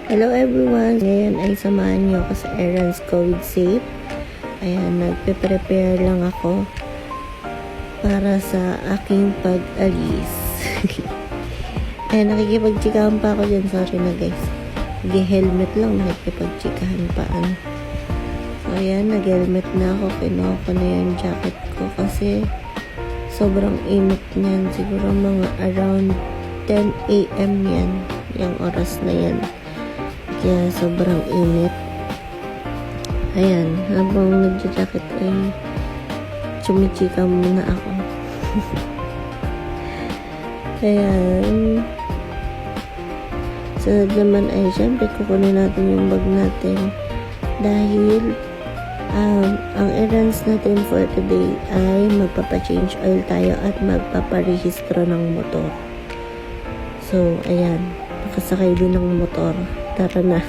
Hello everyone! Ngayon ay samahan niyo ako sa errands ko with Safe. Ayan, nagpe-prepare lang ako para sa aking pag-alis. Ayan, nakikipag-chikahan pa ako dyan. Sorry na guys. Nag-helmet lang, nakikipag-chikahan pa. So ayan, nag-helmet na ako. Kinuha ko na yung jacket ko kasi sobrang init niyan. Siguro mga around 10 AM yan. Yung oras na yan. Kaya sobrang init. Ayan, habang nagja-jacket ay chumichika muna ako. Ayan. Sunod naman ay syempre kukunin natin yung bag natin dahil ang errands natin for today ay magpapa-change oil tayo at magpapa-rehistro ng motor. So, ayan. Nakasakay din ng motor. Tara na.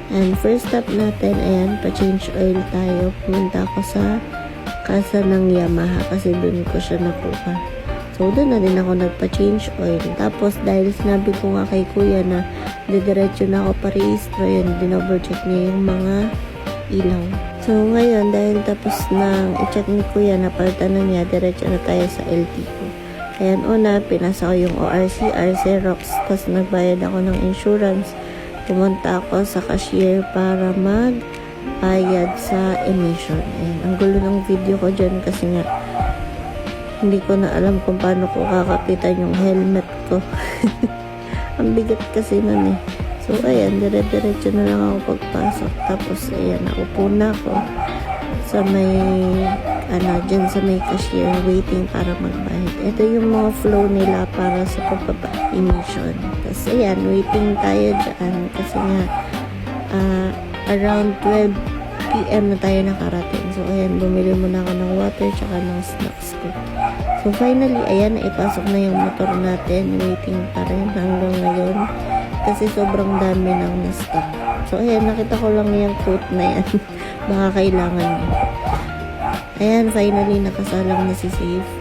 And first stop natin, ayan, pa-change oil tayo. Pumunta ako sa kasa ng Yamaha kasi doon ko siya nakuha. So, doon na din ako nagpa-change oil. Tapos, dahil sinabi ko nga kay kuya na didiretso na ako pa-rehistro, yun, dinovercheck niya yung mga ilaw. So, ngayon, dahil tapos na i-check ni kuya na palitan na niya, diretso na tayo sa LTO. Ayan, una, pinasa ko yung ORC, RC Rocks, tapos nagbayad ako ng insurance. Pumunta ako sa cashier para magbayad sa emission. Ayan, ang gulo ng video ko dyan kasi nga, hindi ko na alam kung paano ko kakapitan yung helmet ko. Ang bigat kasi nun eh. So, ayan, dire-diretso na lang ako pagpasok. Tapos, ayan, naupo na ako sa may dyan sa may cashier waiting para magbayad. Ito yung mga flow nila para sa pagpapa-emission. Tapos ayan, waiting tayo dyan kasi nga around 12 PM na tayo nakarating. So ayan, bumili muna ako ng water tsaka ng snacks ko. So finally, ayan, naipasok na yung motor natin. Waiting pa rin hanggang ngayon kasi sobrang dami nang na-stock. So ayan, nakita ko lang yung quote na yan. Baka kailangan niya. Ayan, finally, nakasalang na si Safe.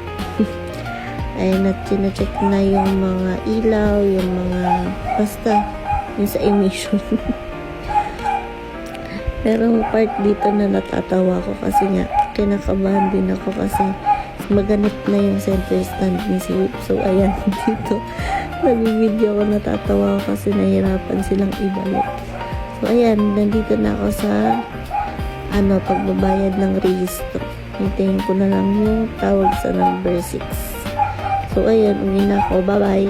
Ayan, at sinacheck na yung mga ilaw, yung mga, basta, yung sa emission. Pero part dito na natatawa ko kasi nga, kinakabahan din ako kasi maganip na yung center stand ni Safe. So, ayan, dito, nabibideo ko, natatawa ko kasi nahirapan silang ibalik. So, ayan, nandito na ako sa pagbabayad ng rehistro. Hintayin ko na lang yung tawag sa number 6. So, ayan, uwi na ako. Bye-bye!